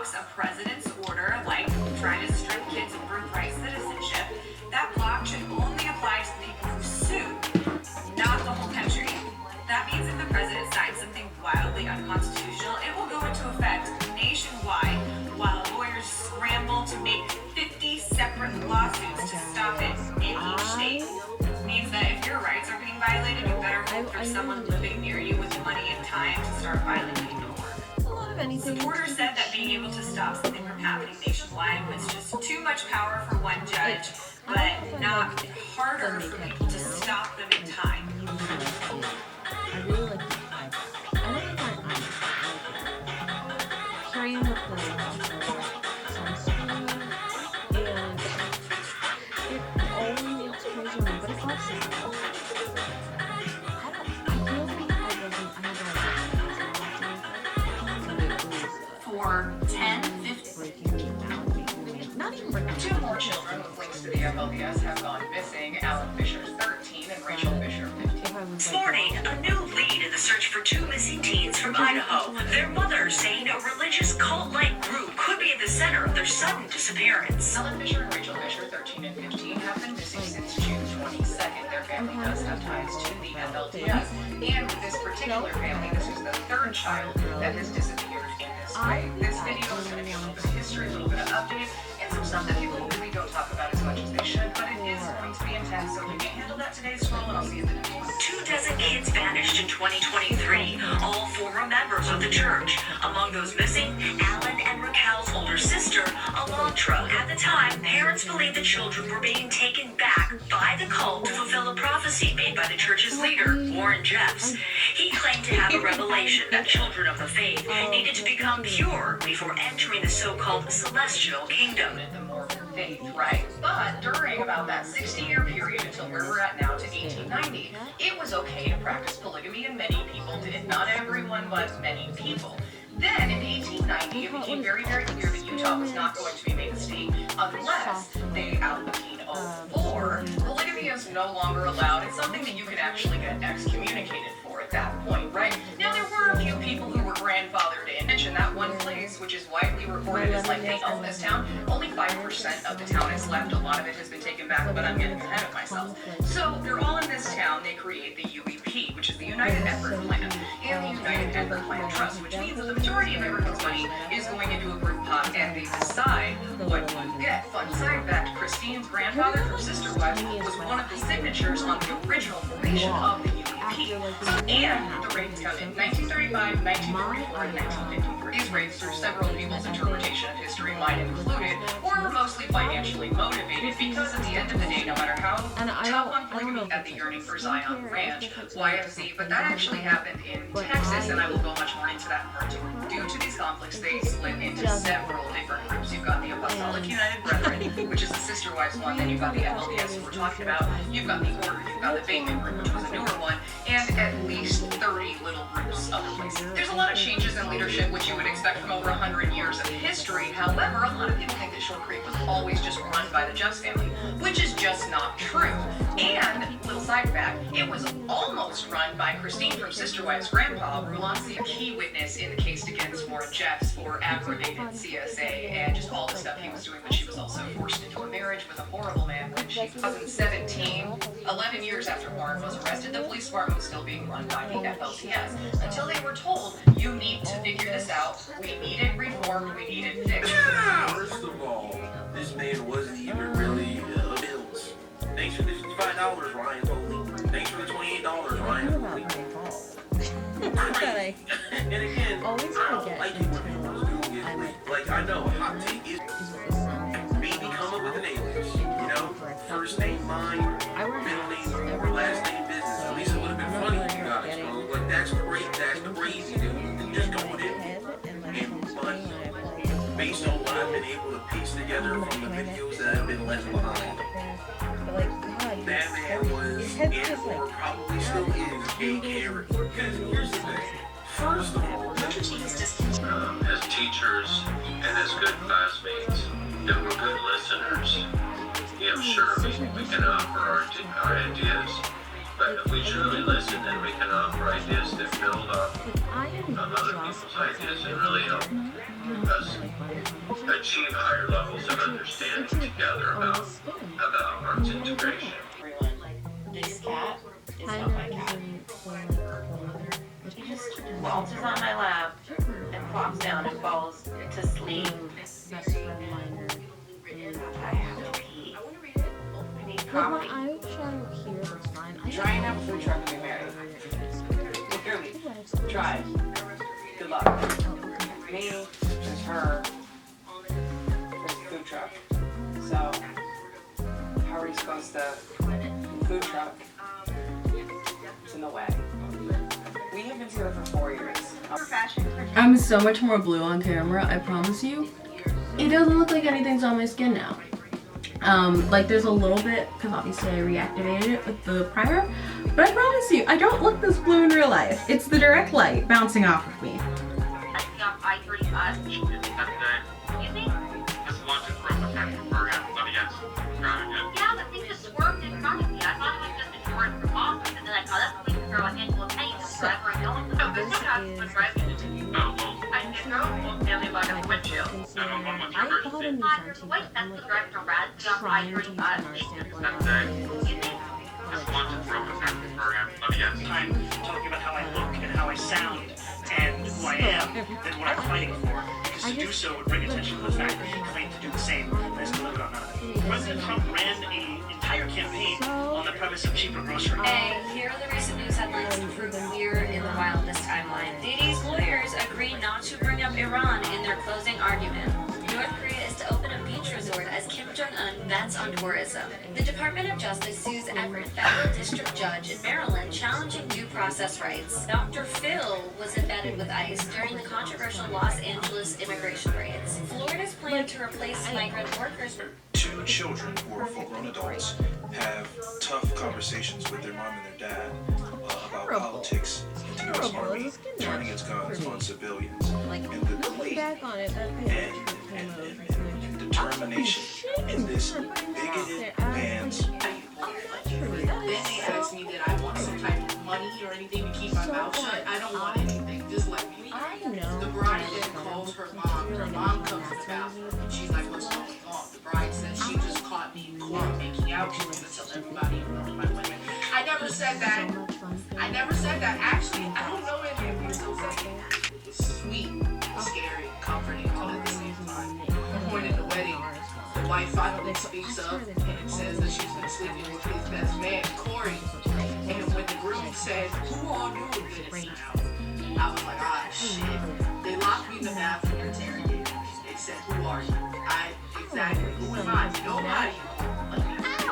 blocks a president's order, like trying to strip kids of birthright citizenship, that block should only apply to the people who sue, not the whole country. That means if the president signs something wildly unconstitutional, it will go into effect nationwide while lawyers scramble to make 50 separate lawsuits to stop it in each state. It means that if your rights are being violated, you better hope there's someone living near you with money and time to start violating your work. Supporters said that being able to stop something from happening nationwide was just too much power for one judge, but not harder for people to stop them in time. I really like the vibe. I like the vibe. Carrying the play sounds smooth, and it only needs crazy one, but it's not simple. I feel like For 10, 15, breaking me down, not even breaking me Two more children with links to the FLDS have gone missing. Alan Fisher, 13, and Rachel Fisher, 15. This morning, a new lead in the search for two missing teens from Idaho. Their mother saying a religious cult-like group could be at the center of their sudden disappearance. Alan Fisher and Rachel Fisher, 13 and 15, have been missing since June 22nd. Their family does have ties to the FLDS. And with this particular family, this is the third child that has disappeared in this way. This video is going to be a little bit of history, a little bit of update, and some stuff that people really don't talk about as much as they should, but it is going to be intense, so if you can't handle that today, scroll and I'll see you in the next one. 24 kids vanished in 2023, all former members of the church. Among those missing, Alan and Raquel's older sister, Alondra. At the time, parents believed the children were being taken back by the cult to fulfill a prophecy made by the church's leader, Warren Jeffs. He claimed to have a revelation that children of the faith needed to become pure before entering the so-called celestial kingdom. The Mormon faith, right? But during about that 60-year period until where we're at now to 1890, it was okay to practice polygamy, and many people did. Not everyone, but many people. Then in 1890, it became very, very clear that Utah was not going to be made a state unless they, out in 1804, polygamy is no longer allowed. It's something that you can actually get excommunicated for at that point, right? Now, there were a few people who were grandfathered in. Mention that one place, which is widely reported as like they own this town. Only 5% of the town is left. A lot of it has been taken back, but I'm getting ahead of myself. So they're all in this town. They create the UEP, which is the United Effort Plan, and the United Effort Plan Trust, which means that the majority of everyone's money is going into a group pot, and they decide what you get. Fun side fact, Christine's grandfather from Sister Wives was one of the signatures on the original formation of the UEP. And the raids come in 1935, 1944, and 1953. These raids, through several people's interpretation of history, mine included, were mostly financially motivated because at the end of the day, no matter how tough on polygamy at the Yearning for Zion Ranch, YFZ, but that actually happened in Texas, and I will go much more into that in part 2. Due to these conflicts, they split into several different groups. You've got the Apostolic United Brethren, which is the Sister Wives one, then you've got the FLDS, who we're talking about, you've got the Order, you've got the Bateman group, which was a newer one, and at least 30 little groups other places. There's a lot of changes in leadership, which you would expect from over 100 years of history. However, a lot of people think that Short Creek was always just run by the Jeffs family, which is just not true. And, little side fact, it was almost run by Christine from Sister Wives' grandpa, Rulansi, a key witness in the case against Warren Jeffs for aggravated CSA and just all the stuff he was doing, but she was also forced into a marriage with a horrible man when she was 2017. 11 years after Warren was arrested, the police department was still being run by the FLDS until they were told, you need to figure this out, we need it reformed, we need it fixed. First of all, this man wasn't even really bills. Thanks for the $55, Ryan Foley. Thanks for the $28, Ryan Foley. Right. And again, I don't like it when people do get leaked. Like, I know, hot take is maybe come up with an alias. You know, first name mine, middle name or last name business. At least it would have been funny if you got exposed. Like, that's great, that's crazy, dude. Just go with it. But based on what I've been able to piece together from the videos that have been left behind, that man was, and or probably still is, a character. Because here's the thing. First of all, as teachers and as good classmates, and we're good listeners, yeah, sure, we can offer our ideas. But if we truly listen, then we can offer ideas that build up I am on other just people's ideas and really help us achieve higher levels of understanding together about arts integration. This cat is not my cat. He just waltzes on my lap and plops down and falls to sleep. I have to pee. I need coffee. I shall hear that's fine. Try and have a food truck and be married. Here we try. Good luck. Me, just her. There's a food truck. So, how are you supposed to? Food truck. It's in the way. We have been together for 4 years. I'm so much more blue on camera, I promise you. It doesn't look like anything's on my skin now. Like there's a little bit, because obviously I reactivated it with the primer, but I promise you, I don't look this blue in real life. It's the direct light bouncing off of me. I-35. Excuse me? Just launching from the factory program. Let me guess. Driving it. Yeah, the thing just swerved in front of me. I thought it was just a short from off, and then I thought that's the way to throw a handful of pennies at the driver and going. So this one has been driving it. Oh, well, I didn't throw it nearly like a windshield. 911, what's your I thought in emergency? these Wait, that's the driver to Rad on trying to I-35. understand what Just launching from the factory program. Let me guess. I'm talking about how I look and how I sound and who I am and what I'm fighting for. Because to do so would bring attention to the fact that he claimed to do the same and has delivered on none of it. President Trump ran an entire campaign on the premise of cheaper grocery. Hey, here are the recent news headlines to prove we're in the wildest timeline. Didi's lawyers agree not to bring up Iran in their closing argument. North Korea is to open a beach resort as Kim Jong-un bets on tourism. The Department of Justice sues Everett Federal District Judge in Maryland challenging due process rights. Dr. Phil was embedded with ICE during the controversial Los Angeles immigration raids. Florida's plan to replace migrant workers. Two children who are full-grown adults have tough conversations with their mom and their dad about politics and the U.S. Army turning its guns on civilians. Like, And the looking glee back on it, that and determination in this bigoted man's. Then they asked me that I want some type of money or anything to keep my mouth shut. I don't want anything. Just let me leave. I know. The bride then calls her mom. Her mom comes to the bathroom and she's like, "What's going on?" The bride says, "She just caught me in court making out. She's gonna tell everybody around my women." I never said that. I never said that. Actually, I don't know any of you still saying sweet, scary, comforting, all at the same time. The point in the wedding, the wife finally speaks up and says that she's been sleeping with his best man, Corey. And when the groom said, "Who all knew this now?" I was like, "Ah, shit." They locked me in the bathroom and interrogated me. They said, "Who are you?" Exactly. Who am I? Nobody.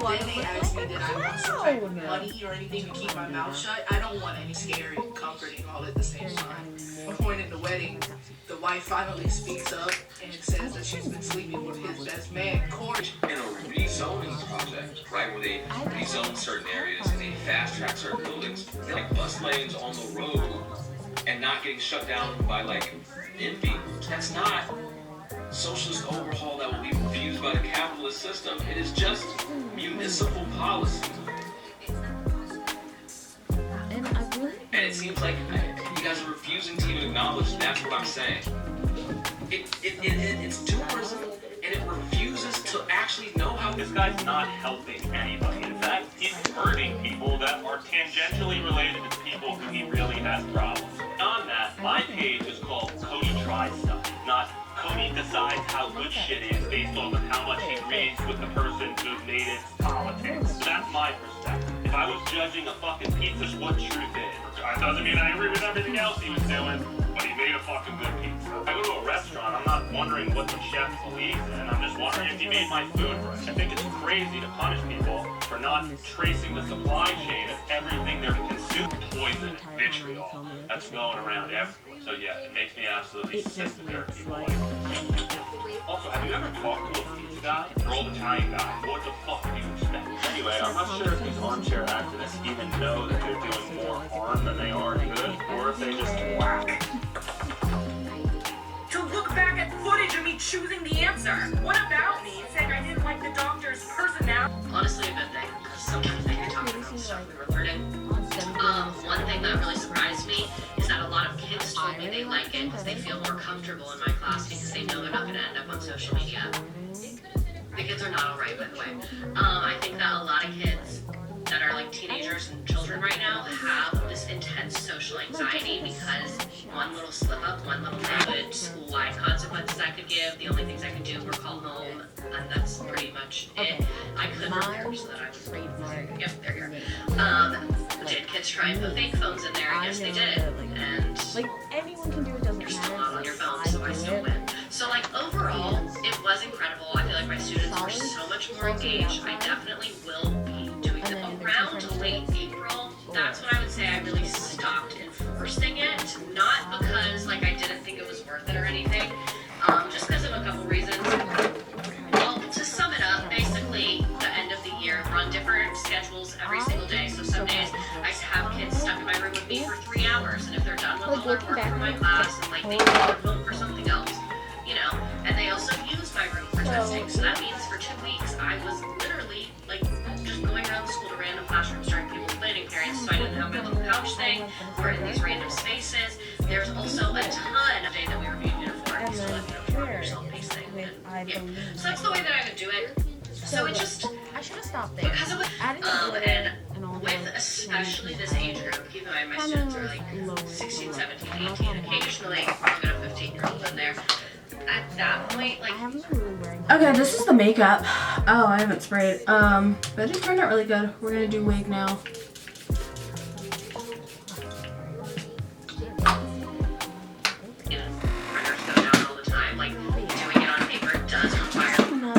Then they asked me that I want some type of money or anything to keep my mouth shut. I don't want any scary, comforting, all at the same time. One point in the wedding, the wife finally speaks up and says that she's been sleeping with his best man, Corey. In a rezoning project, right, where they rezone certain areas and they fast track certain buildings, like bus lanes on the road and not getting shut down by like NIMBY. That's not socialist overhaul that will be refused by the capitalist system. It is just municipal policy. And it seems like you guys are refusing to even acknowledge that's what I'm saying. It's tourism, and it refuses to actually know how. This guy's not helping anybody. In fact, he's hurting people that are tangentially related to people who he really has problems. On that, my page is called Cody Tries Stuff, not Cody decides how good shit is based on how much he agrees with the person who made it politics. So that's my perspective. If I was judging a fucking pizza, what truth is? It doesn't mean I agree with everything else he was doing, but he made a fucking good pizza. I go to a restaurant, I'm not wondering what the chef believes in, I'm just wondering if he made my food right. I think it's crazy to punish people for not tracing the supply chain of everything they're consuming. Poison and vitriol that's going around everywhere. So yeah, it makes me absolutely sick that there are people like that. Also, have you ever talked to a pizza guy or old Italian guy? What the fuck do you expect? Anyway, I'm not sure if these armchair activists even know that they're doing more harm than they are good, or if they just whack. To look back at footage of me choosing the answer. What about me saying I didn't like the doctor's personality? Honestly, a good thing, because sometimes they can talk about stuff we were learning. it because they feel more comfortable in my class because they know they're not going to end up on social media. The kids are not all right, by the way. I think that a lot of kids that are like teenagers and children right now have this intense social anxiety because one little slip up, one little neighborhood, school-wide consequences I could give, the only things I could do were call home, and that's pretty much it. I could prepare so that I was yep, they're here. Did kids try and put fake phones in there? Yes, they did. And like anyone can do it, doesn't you're still not on your phone, so I still win. So like overall, it was incredible. I feel like my students were so much more engaged. I definitely will be doing them around late April. That's when I would say I really stopped enforcing it. Not because like I didn't think it was worth it or anything, just because of a couple reasons. Well, to sum it up, basically the end of the year, run different schedules every single day. So some days I have kids stuck in my room with me for 3 hours, and if they're done with all their work for my class and like they need their phone for something else, you know, and they also use my room for testing. So that means for 2 weeks I was literally like just going around the school to random classrooms during people's planning periods, so I didn't have my little couch thing or in these random spaces. There's also a ton of days that we reviewed uniforms, so like, you know, yourself-paced thing. And, yeah. So that's the way that I would do it. So it just, I should have stopped there. because of and with especially this age group, keep in mind my students are like 16, 17, 18, occasionally I'll get a 15-year-old in there. At that point, like, Okay, this is the makeup. Oh, I haven't sprayed. But it turned out really good. We're gonna do wig now. you know, printers go down all the time. Like, doing it on paper does require more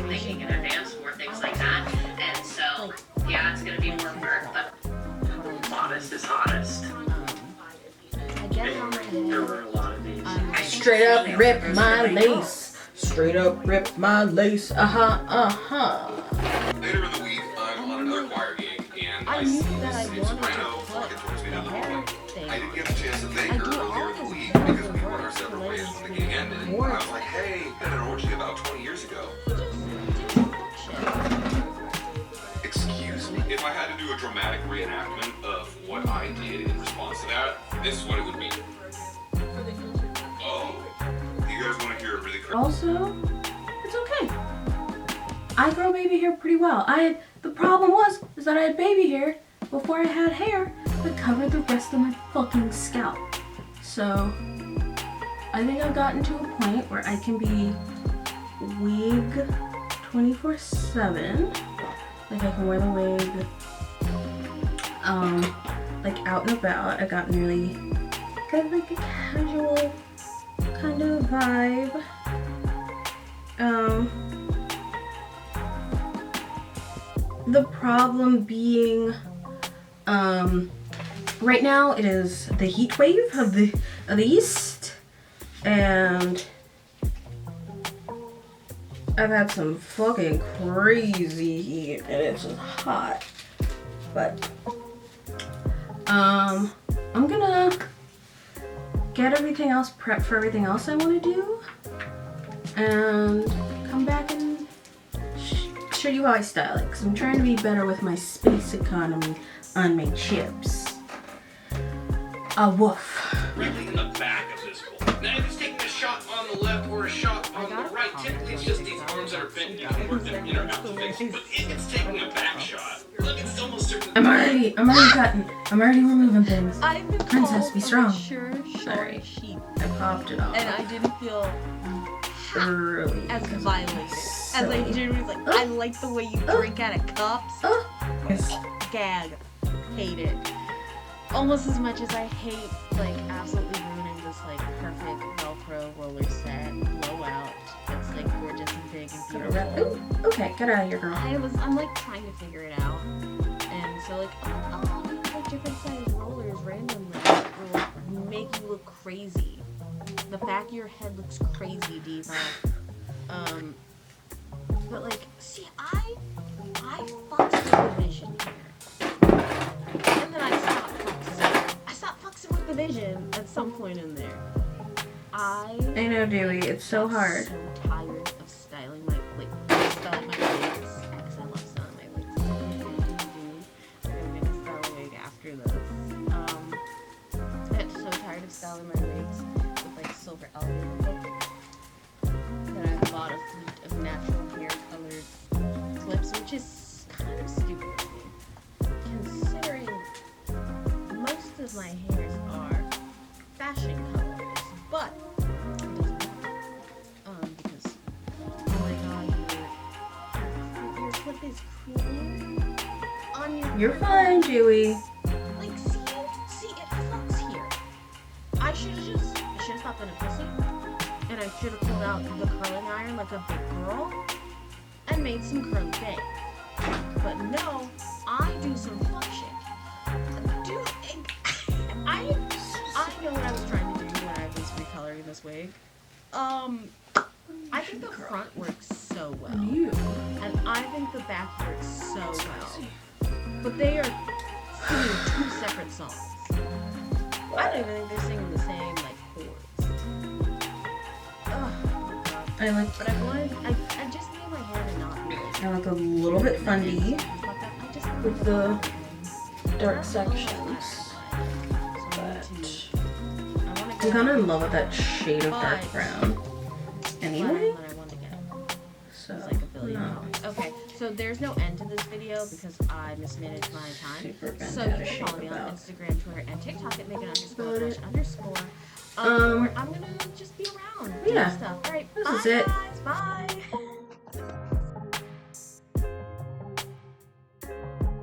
thinking in advance, more things like that. And so, yeah, it's gonna be more work, but Honest is honest. There were a lot of these. Straight up rip my lace. Straight up rip my lace. Later in the week, I'm on another choir gig, and I see this soprano walking towards me down the hallway. I didn't get a chance to thank her earlier in the week because we went our separate ways when the gig ended. I was like, hey, I had an orgy about 20 years ago. Excuse me? If I had to do a dramatic reenactment of what I did in response to that, this is what it would be. Oh, you guys want to hear a really crazy? Also, it's okay. I grow baby hair pretty well. The problem is that I had baby hair before I had hair that covered the rest of my fucking scalp. So I think I've gotten to a point where I can be wig 24/7. Like I can wear the wig like out and about. I got really got like a casual kind of vibe. The problem being right now it is the heat wave of the east, and I've had some fucking crazy heat and it's just hot. But I'm gonna get everything else prepped for everything else I want to do and come back and show you how I style it, because I'm trying to be better with my space economy on my chips. Woof. Really in the back of this bowl. Now if it's taking a shot on the left or a shot on the right, typically it's just these arms that are bent. You can work them in or out to fix. But if it's taking a back shot, look, it's almost certain. I'm already cutting. I'm already removing things. I've been Princess, be strong. Sure, short sheep. I popped it off. And I didn't feel early as violated. As I genuinely was like, I like the way you drink out of cups. Gag. Hate it. Almost as much as I hate like absolutely ruining this like perfect Velcro roller set blowout. It's like gorgeous and big and beautiful. Ooh, okay, get out of here, girl. I'm like trying to figure it out. And so like, oh, like different size rollers randomly will make you look crazy. The back of your head looks crazy, Diva. But like, see, I fucked with the vision here. And then I stopped fucking with the vision at some point in there. I know, Dewey, it's so hard. I'm so tired of styling my wigs. Because I love styling my wigs. I'm gonna style a wig after this. I'm so tired of styling my wigs with silver elevator book that I bought a fleet of natural hair colored clips, which is kind of stupid of me, considering most of my hairs are fashion colors, but it doesn't matter. Because, oh my god, your clip is cool on your You're fine, Dewey. Like, see, it fucks here. I should have stopped being a pussy, and I should have pulled out the curling iron like a big girl, and made some curly bangs. But no, I do some fuck shit. Dude, I know what I was trying to do when I was recoloring this wig. I think the front works so well, and I think the back works so well. But they are singing two separate songs. I don't even think they're singing the same, like, chords. Oh, God. I just need my hair to not be like... I look a little bit fundy with the dark sections. But I'm kind of in love with that shade of dark brown. Anyway. So, no. Okay, so there's no end to this video because I mismanaged my time. So you can follow me on Instagram, Twitter, and TikTok at Megan_Bush_. I'm gonna just be around doing stuff. Alright, bye guys, bye.